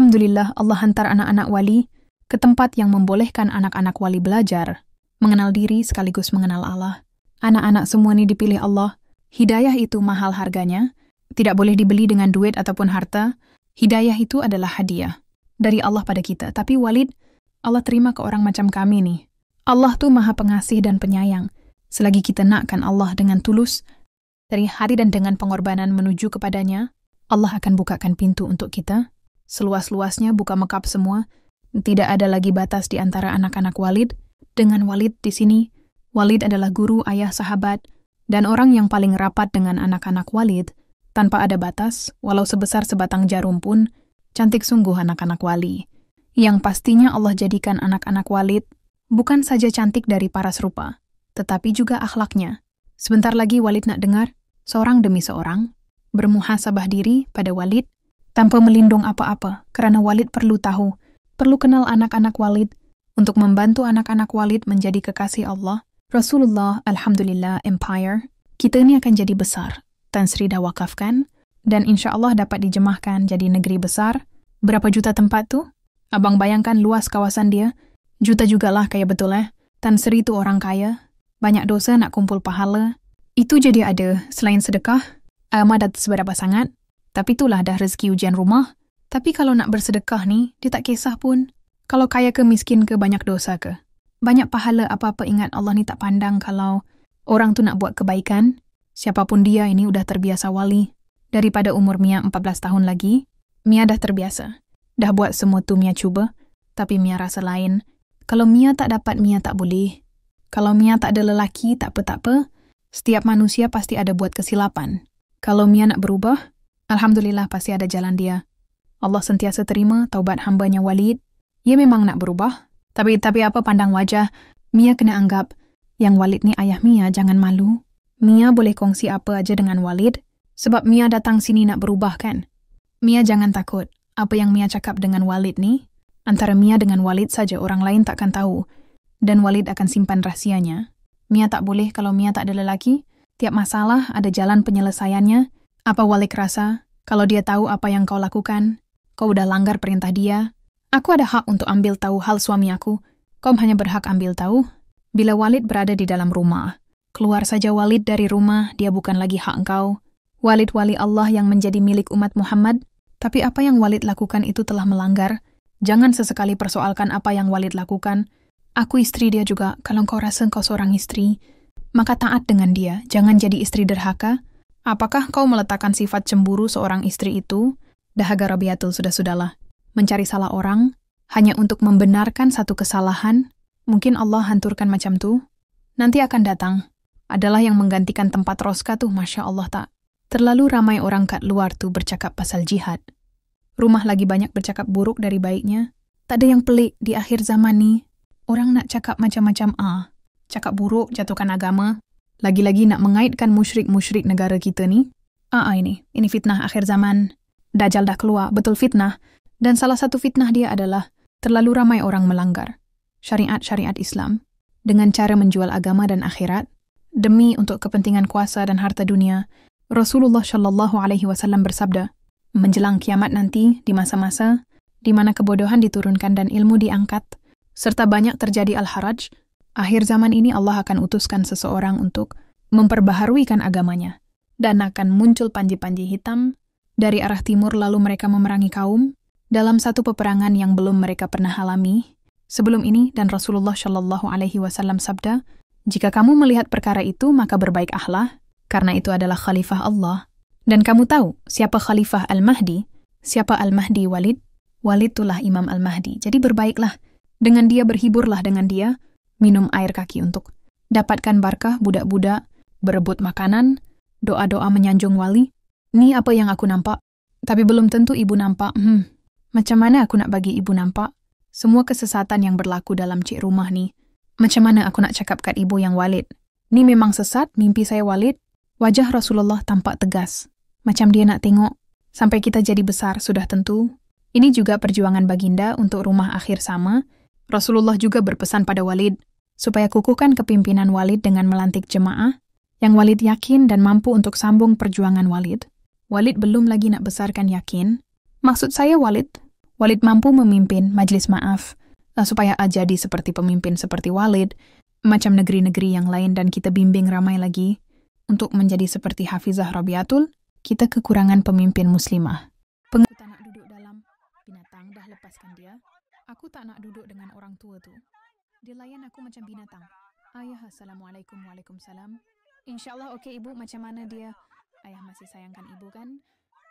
Alhamdulillah Allah hantar anak-anak wali ke tempat yang membolehkan anak-anak wali belajar, mengenal diri sekaligus mengenal Allah. Anak-anak semua ini dipilih Allah. Hidayah itu mahal harganya, tidak boleh dibeli dengan duit ataupun harta. Hidayah itu adalah hadiah dari Allah pada kita. Tapi Walid, Allah terima ke orang macam kami nih. Allah tuh maha pengasih dan penyayang. Selagi kita nakkan Allah dengan tulus, dari hati dan dengan pengorbanan menuju kepadanya, Allah akan bukakan pintu untuk kita. Seluas-luasnya buka mekap semua. Tidak ada lagi batas di antara anak-anak Walid. Dengan Walid di sini, Walid adalah guru, ayah, sahabat, dan orang yang paling rapat dengan anak-anak Walid. Tanpa ada batas, walau sebesar sebatang jarum pun, cantik sungguh anak-anak wali. Yang pastinya Allah jadikan anak-anak Walid bukan saja cantik dari paras rupa, tetapi juga akhlaknya. Sebentar lagi Walid nak dengar, seorang demi seorang, bermuhasabah diri pada Walid, tanpa melindung apa-apa, karena Walid perlu tahu, perlu kenal anak-anak Walid, untuk membantu anak-anak Walid menjadi kekasih Allah. Rasulullah, Alhamdulillah, Empire, kita ini akan jadi besar. Tan Sri dah wakafkan, dan insya Allah dapat dijemahkan jadi negeri besar. Berapa juta tempat tuh? Abang bayangkan luas kawasan dia. Juta jugalah kayak betul Tan Sri itu orang kaya. Banyak dosa nak kumpul pahala. Itu jadi ada, selain sedekah, amat seberapa sangat. Tapi itulah dah rezeki ujian rumah. Tapi kalau nak bersedekah nih, dia tak kisah pun. Kalau kaya ke miskin ke banyak dosa ke. Banyak pahala apa-apa, ingat Allah ni tak pandang kalau orang tu nak buat kebaikan. Siapapun dia ini udah terbiasa wali. Daripada umur Mia 14 tahun lagi, Mia dah terbiasa. Dah buat semua tu Mia cuba, tapi Mia rasa lain. Kalau Mia tak dapat, Mia tak boleh. Kalau Mia tak ada lelaki, tak apa. Setiap manusia pasti ada buat kesilapan. Kalau Mia nak berubah, Alhamdulillah pasti ada jalan dia. Allah sentiasa terima taubat hambanya Walid. Ia memang nak berubah, tapi apa pandang wajah, Mia kena anggap, yang Walid ni ayah Mia, jangan malu. Mia boleh kongsi apa aja dengan Walid, sebab Mia datang sini nak berubah kan. Mia jangan takut, apa yang Mia cakap dengan Walid ni, antara Mia dengan Walid saja, orang lain takkan tahu, dan Walid akan simpan rahsianya. Mia tak boleh kalau Mia tak ada lelaki, tiap masalah ada jalan penyelesaiannya. Apa Walid rasa, kalau dia tahu apa yang kau lakukan, kau udah langgar perintah dia. Aku ada hak untuk ambil tahu hal suami aku, kau hanya berhak ambil tahu bila Walid berada di dalam rumah. Keluar saja Walid dari rumah, dia bukan lagi hak engkau. Walid wali Allah yang menjadi milik umat Muhammad, tapi apa yang Walid lakukan itu telah melanggar. Jangan sesekali persoalkan apa yang Walid lakukan. Aku istri dia juga, kalau kau rasa kau seorang istri, maka taat dengan dia, jangan jadi istri derhaka. Apakah kau meletakkan sifat cemburu seorang istri itu? Dahaga Rabiatul, sudah-sudahlah. Mencari salah orang, hanya untuk membenarkan satu kesalahan, mungkin Allah hanturkan macam tu. Nanti akan datang. Adalah yang menggantikan tempat Roska tuh, Masya Allah tak. Terlalu ramai orang kat luar tuh bercakap pasal jihad. Rumah lagi banyak bercakap buruk dari baiknya. Tak ada yang pelik di akhir zaman nih. Orang nak cakap macam-macam cakap buruk, jatuhkan agama. Lagi-lagi nak mengaitkan musyrik-musyrik negara kita nih. Ini fitnah akhir zaman. Dajjal dah keluar, betul fitnah. Dan salah satu fitnah dia adalah terlalu ramai orang melanggar syariat-syariat Islam dengan cara menjual agama dan akhirat demi untuk kepentingan kuasa dan harta dunia. Rasulullah SAW bersabda, menjelang kiamat nanti di masa-masa di mana kebodohan diturunkan dan ilmu diangkat, serta banyak terjadi al-haraj, akhir zaman ini Allah akan utuskan seseorang untuk memperbaharuikan agamanya, dan akan muncul panji-panji hitam dari arah timur, lalu mereka memerangi kaum dalam satu peperangan yang belum mereka pernah alami sebelum ini. Dan Rasulullah SAW sabda, jika kamu melihat perkara itu, maka berbaik-ahlah, karena itu adalah khalifah Allah. Dan kamu tahu siapa khalifah Al-Mahdi? Siapa Al-Mahdi? Walid. Walid itulah Imam Al-Mahdi. Jadi berbaiklah dengan dia, berhiburlah dengan dia, minum air kaki untuk dapatkan barakah budak-budak, berebut makanan, doa-doa menyanjung wali. Ini apa yang aku nampak, tapi belum tentu ibu nampak. Macam mana aku nak bagi ibu nampak? Semua kesesatan yang berlaku dalam cik rumah ni, macam mana aku nak cakap kat ibu yang Walid? Ni memang sesat, mimpi saya Walid. Wajah Rasulullah tampak tegas, macam dia nak tengok sampai kita jadi besar sudah tentu. Ini juga perjuangan baginda untuk rumah akhir sama. Rasulullah juga berpesan pada Walid, supaya kukuhkan kepimpinan Walid dengan melantik jemaah, yang Walid yakin dan mampu untuk sambung perjuangan Walid. Walid belum lagi nak besarkan yakin. Maksud saya Walid Walid mampu memimpin majlis maaf, supaya jadi seperti pemimpin seperti Walid, macam negeri-negeri yang lain dan kita bimbing ramai lagi, untuk menjadi seperti Hafizah Rabiatul, kita kekurangan pemimpin muslimah. Aku tak nak duduk dalam binatang, dah lepaskan dia. Aku tak nak duduk dengan orang tua tu. Dia layan aku macam binatang. Ayah, Assalamualaikum, Waalaikumsalam. InsyaAllah okey ibu, macam mana dia? Ayah masih sayangkan ibu kan?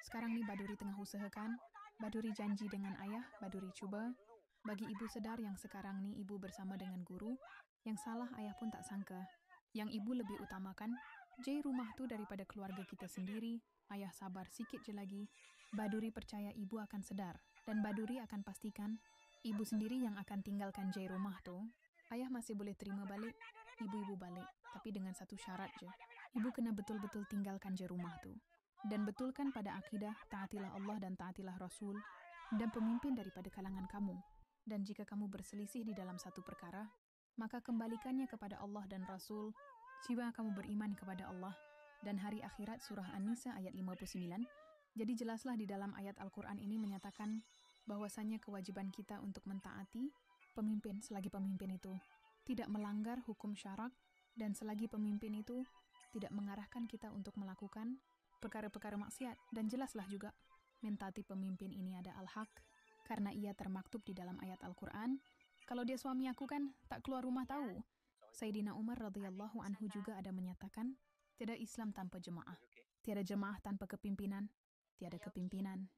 Sekarang ni Baduri tengah usahakan. Baduri janji dengan ayah, Baduri cuba. Bagi ibu sedar yang sekarang ni ibu bersama dengan guru. Yang salah ayah pun tak sangka. Yang ibu lebih utamakan, rumah tu daripada keluarga kita sendiri. Ayah sabar sikit je lagi. Baduri percaya ibu akan sedar. Dan Baduri akan pastikan, ibu sendiri yang akan tinggalkan rumah tu. Ayah masih boleh terima balik, ibu-ibu balik. Tapi dengan satu syarat je. Ibu kena betul-betul tinggalkan rumah tu. Dan betulkan pada akidah, taatilah Allah dan taatilah Rasul. Dan pemimpin daripada kalangan kamu. Dan jika kamu berselisih di dalam satu perkara, maka kembalikannya kepada Allah dan Rasul. Jika kamu beriman kepada Allah dan hari akhirat, surah An-Nisa ayat 59. Jadi jelaslah di dalam ayat Al-Quran ini menyatakan bahwasannya kewajiban kita untuk mentaati pemimpin selagi pemimpin itu tidak melanggar hukum syarak dan selagi pemimpin itu tidak mengarahkan kita untuk melakukan perkara-perkara maksiat. Dan jelaslah juga mentaati pemimpin ini ada al-haq karena ia termaktub di dalam ayat Al-Quran. Kalau dia suami aku kan tak keluar rumah tahu. Sayyidina Umar radhiyallahu anhu juga ada menyatakan tiada Islam tanpa jemaah, tiada jemaah tanpa kepimpinan, tiada kepimpinan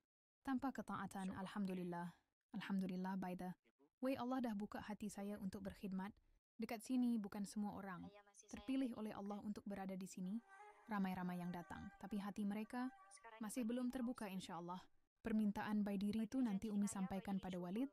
tanpa ketaatan. Alhamdulillah, Alhamdulillah by the way, Allah dah buka hati saya untuk berkhidmat. Dekat sini bukan semua orang terpilih oleh Allah untuk berada di sini. Ramai-ramai yang datang, tapi hati mereka masih belum terbuka insyaAllah. Permintaan by diri itu nanti Umi sampaikan pada Walid.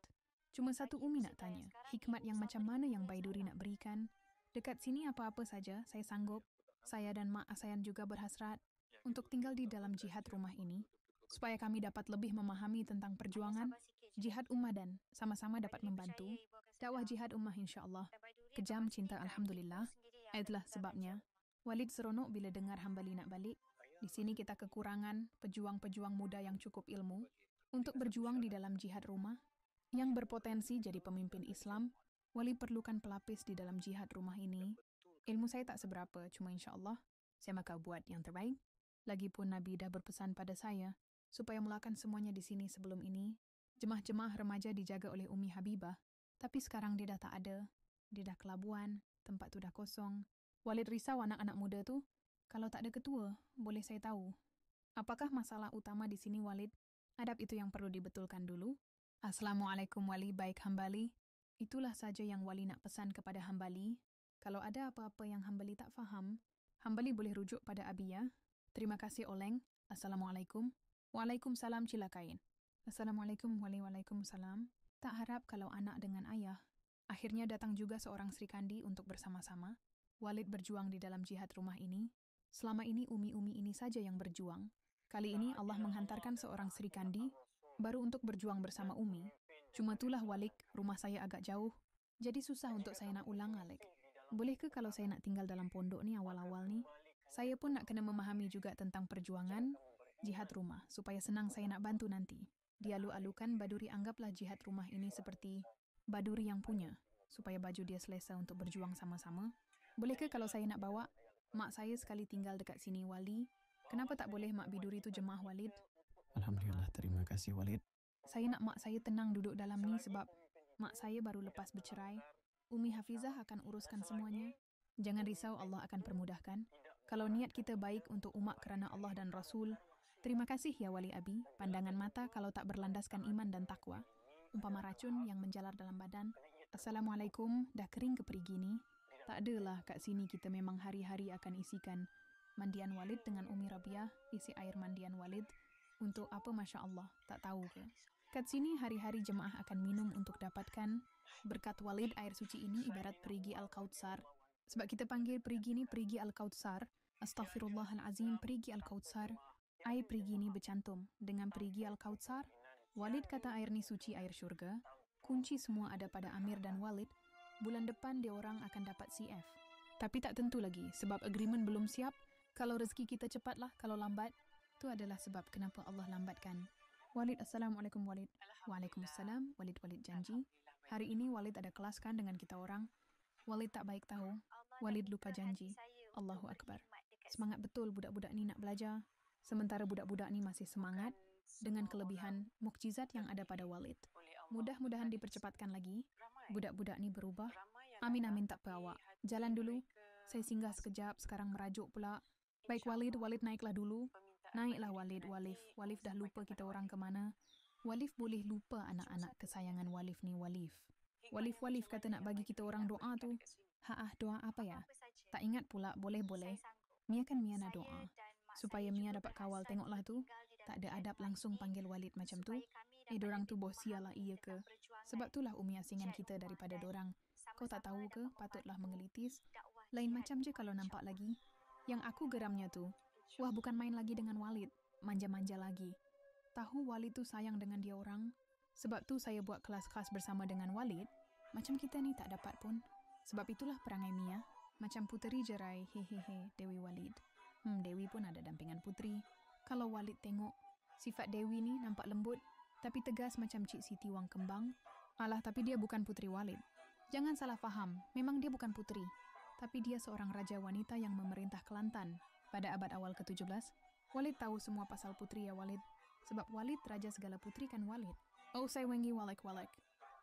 Cuma satu Umi nak tanya, hikmat yang macam mana yang Baiduri nak berikan? Dekat sini apa-apa saja, saya sanggup. Saya dan Mak Asayan juga berhasrat untuk tinggal di dalam jihad rumah ini, supaya kami dapat lebih memahami tentang perjuangan jihad ummah dan sama-sama dapat membantu dakwah jihad ummah insyaAllah. Kejam cinta Alhamdulillah. Itulah sebabnya Walid seronok bila dengar Hambali nak balik. Di sini kita kekurangan pejuang-pejuang muda yang cukup ilmu untuk berjuang di dalam jihad rumah yang berpotensi jadi pemimpin Islam. Walid perlukan pelapis di dalam jihad rumah ini. Ilmu saya tak seberapa, cuma insyaAllah saya bakal buat yang terbaik. Lagipun Nabi dah berpesan pada saya supaya mulakan semuanya di sini sebelum ini. Jemaah-jemaah remaja dijaga oleh Umi Habibah, tapi sekarang dia dah tak ada. Dia dah ke Labuan, tempat tu dah kosong. Walid risau anak-anak muda tu. Kalau tak ada ketua, boleh saya tahu apakah masalah utama di sini Walid? Adab itu yang perlu dibetulkan dulu. Assalamualaikum Wali, baik Hambali. Itulah saja yang Wali nak pesan kepada Hambali. Kalau ada apa-apa yang Hambali tak faham, Hambali boleh rujuk pada Abi ya. Terima kasih Oleng. Assalamualaikum. Waalaikumsalam Cilakain. Assalamualaikum Wali. Waalaikumsalam. Tak harap kalau anak dengan ayah. Akhirnya datang juga seorang Sri Kandi untuk bersama-sama. Walid berjuang di dalam jihad rumah ini. Selama ini umi-umi ini saja yang berjuang. Kali ini Allah menghantarkan seorang Sri Kandi baru untuk berjuang bersama Umi. Cuma itulah Walik, rumah saya agak jauh. Jadi susah untuk saya nak ulang Alek. Boleh ke kalau saya nak tinggal dalam pondok ni awal-awal ni? Saya pun nak kena memahami juga tentang perjuangan jihad rumah supaya senang saya nak bantu nanti. Dialu-alukan Baduri anggaplah jihad rumah ini seperti Baduri yang punya, supaya baju dia selesa untuk berjuang sama-sama. Boleh ke kalau saya nak bawa mak saya sekali tinggal dekat sini Wali? Kenapa tak boleh Mak Biduri tu jemaah Walid? Alhamdulillah, terima kasih Walid. Saya nak mak saya tenang duduk dalam ni sebab mak saya baru lepas bercerai. Umi Hafizah akan uruskan semuanya. Jangan risau, Allah akan permudahkan. Kalau niat kita baik untuk umat kerana Allah dan Rasul. Terima kasih ya Wali Abi. Pandangan mata kalau tak berlandaskan iman dan takwa, umpama racun yang menjalar dalam badan. Assalamualaikum, dah kering ke perigi ni? Tak adalah, kat sini kita memang hari-hari akan isikan mandian Walid dengan Umi Rabiah, isi air mandian Walid. Untuk apa Masya Allah, tak tahu ke? Kat sini hari-hari jemaah akan minum untuk dapatkan berkat Walid. Air suci ini ibarat perigi Al-Kautsar. Sebab kita panggil perigi ni perigi Al-Kautsar. Astaghfirullahalazim, perigi Al-Kautsar. Air perigi ni bercantum dengan perigi Al-Kautsar. Walid kata air ni suci, air syurga. Kunci semua ada pada Amir dan Walid. Bulan depan dia orang akan dapat CF. Tapi tak tentu lagi sebab agreement belum siap. Kalau rezeki kita cepatlah, kalau lambat, itu adalah sebab kenapa Allah lambatkan. Walid, Assalamualaikum Walid. Waalaikumsalam, Walid janji. Hari ini Walid ada kelas kan dengan kita orang. Walid tak baik tahu. Walid lupa janji. Allahu Akbar. Semangat betul budak-budak ni nak belajar. Sementara budak-budak ni masih semangat dengan kelebihan mukjizat yang ada pada Walid. Mudah-mudahan dipercepatkan lagi. Budak-budak ni berubah. Amin amin tak apa awak. Jalan dulu. Saya singgah sekejap, sekarang merajuk pula. Baik Walid naiklah dulu. Naiklah Walif dah lupa kita orang kemana. Walif boleh lupa anak-anak kesayangan Walif ni Walif kata nak bagi kita orang doa tu. Doa apa ya? Tak ingat pula, boleh. Mia kan Mia nak doa. Supaya Mia dapat kawal, tengoklah tu. Tak ada adab langsung panggil Walid macam tu. Dorang tu bosia lah iya ke? Sebab itulah Umi asingan kita daripada dorang. Kau tak tahu ke? Patutlah mengelitis. Lain macam je kalau nampak lagi. Yang aku geramnya tu, wah bukan main lagi dengan Walid, manja-manja lagi. Tahu Walid tu sayang dengan dia orang. Sebab tu saya buat kelas-kelas bersama dengan Walid. Macam kita ni tak dapat pun. Sebab itulah perangai Mia. Macam puteri jerai, hehehe, Dewi Walid. Dewi pun ada dampingan puteri. Kalau Walid tengok, sifat Dewi ni nampak lembut, tapi tegas macam Cik Siti Wang Kembang. Alah, tapi dia bukan puteri Walid. Jangan salah faham, memang dia bukan puteri. Tapi dia seorang raja wanita yang memerintah Kelantan. Pada abad awal ke-17, Walid tahu semua pasal putri ya Walid. Sebab Walid raja segala putri kan Walid. Oh saya wengi walek.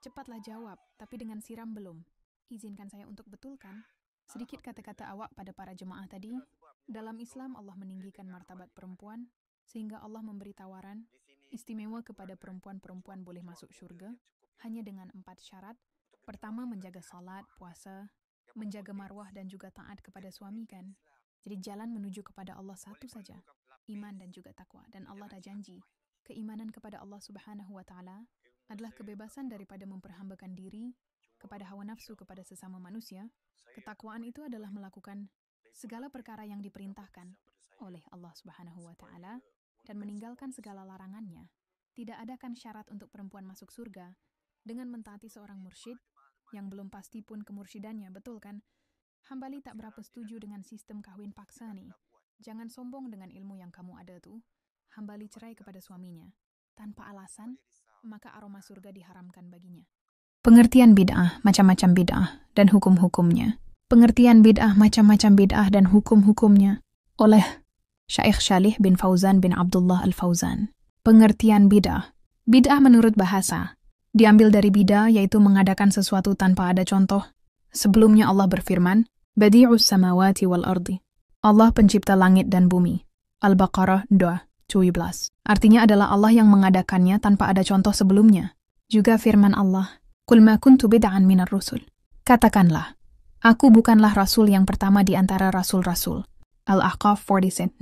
Cepatlah jawab, tapi dengan siram belum. Izinkan saya untuk betulkan. Sedikit kata-kata awak pada para jemaah tadi. Dalam Islam Allah meninggikan martabat perempuan, sehingga Allah memberi tawaran istimewa kepada perempuan-perempuan boleh masuk syurga, hanya dengan 4 syarat. Pertama, menjaga salat, puasa, menjaga marwah dan juga taat kepada suami kan. Jadi jalan menuju kepada Allah satu saja, iman dan juga takwa. Dan Allah dah janji, keimanan kepada Allah Subhanahu wa Ta'ala adalah kebebasan daripada memperhambakan diri kepada hawa nafsu kepada sesama manusia. Ketakwaan itu adalah melakukan segala perkara yang diperintahkan oleh Allah Subhanahu wa Ta'ala dan meninggalkan segala larangannya. Tidak adakan syarat untuk perempuan masuk surga dengan mentaati seorang mursyid yang belum pasti pun kemursyidannya, betul kan? Hambali tak berapa setuju dengan sistem kahwin paksa nih. Jangan sombong dengan ilmu yang kamu ada tuh. Hambali cerai kepada suaminya tanpa alasan, maka aroma surga diharamkan baginya. Pengertian bid'ah, macam-macam bid'ah dan hukum-hukumnya. Pengertian bid'ah, macam-macam bid'ah dan hukum-hukumnya oleh Syaikh Shalih bin Fauzan bin Abdullah Al-Fauzan. Pengertian bid'ah. Bid'ah menurut bahasa diambil dari bida, yaitu mengadakan sesuatu tanpa ada contoh. Sebelumnya Allah berfirman, Badi'us samawati wal ardi. Allah pencipta langit dan bumi. Al-Baqarah 2:17. Artinya adalah Allah yang mengadakannya tanpa ada contoh sebelumnya. Juga firman Allah, Qul ma kuntu bid'an minar rusul. Katakanlah, aku bukanlah rasul yang pertama di antara rasul-rasul. Al-Ahqaf 49.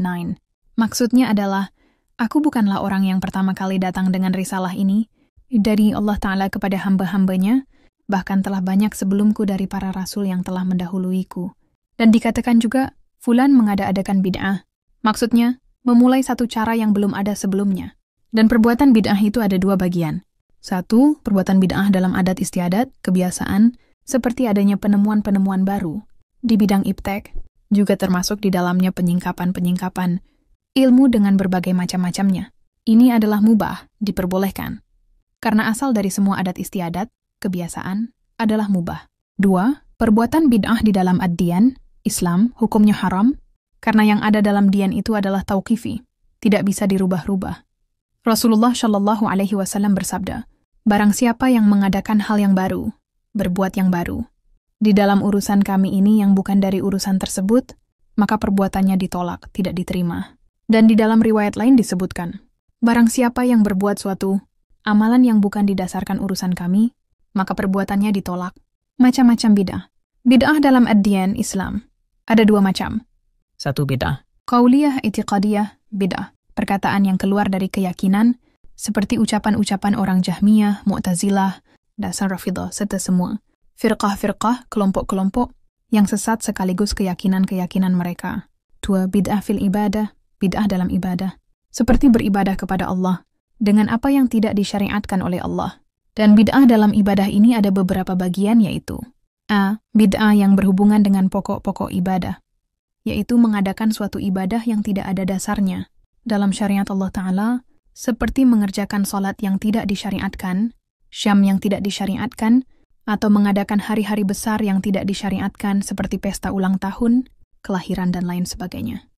Maksudnya adalah, aku bukanlah orang yang pertama kali datang dengan risalah ini dari Allah Ta'ala kepada hamba-hambanya, bahkan telah banyak sebelumku dari para rasul yang telah mendahuluiku. Dan dikatakan juga, fulan mengada-adakan bid'ah. Maksudnya, memulai satu cara yang belum ada sebelumnya. Dan perbuatan bid'ah itu ada 2 bagian. 1, perbuatan bid'ah dalam adat istiadat, kebiasaan, seperti adanya penemuan-penemuan baru. Di bidang iptek, juga termasuk di dalamnya penyingkapan-penyingkapan ilmu dengan berbagai macam-macamnya. Ini adalah mubah, diperbolehkan. Karena asal dari semua adat istiadat, kebiasaan, adalah mubah. 2, perbuatan bid'ah di dalam ad-diyan, Islam, hukumnya haram, karena yang ada dalam dian itu adalah tauqifi, tidak bisa dirubah-rubah. Rasulullah Shallallahu Alaihi Wasallam bersabda, barang siapa yang mengadakan hal yang baru, berbuat yang baru, di dalam urusan kami ini yang bukan dari urusan tersebut, maka perbuatannya ditolak, tidak diterima. Dan di dalam riwayat lain disebutkan, barang siapa yang berbuat suatu amalan yang bukan didasarkan urusan kami, maka perbuatannya ditolak. Macam-macam bid'ah. Bid'ah dalam ad-diyan Islam ada 2 macam. 1 bid'ah qauliyah i'tiqadiyah, bid'ah perkataan yang keluar dari keyakinan, seperti ucapan-ucapan orang Jahmiyah, Mu'tazilah, dasar Rafidah, serta semua firqah-firqah, kelompok-kelompok yang sesat sekaligus keyakinan-keyakinan mereka. 2 bid'ah fil ibadah, bid'ah dalam ibadah, seperti beribadah kepada Allah dengan apa yang tidak disyariatkan oleh Allah. Dan bid'ah dalam ibadah ini ada beberapa bagian, yaitu A. Bid'ah yang berhubungan dengan pokok-pokok ibadah, yaitu mengadakan suatu ibadah yang tidak ada dasarnya dalam syariat Allah Ta'ala seperti mengerjakan sholat yang tidak disyariatkan, syam yang tidak disyariatkan, atau mengadakan hari-hari besar yang tidak disyariatkan seperti pesta ulang tahun, kelahiran, dan lain sebagainya.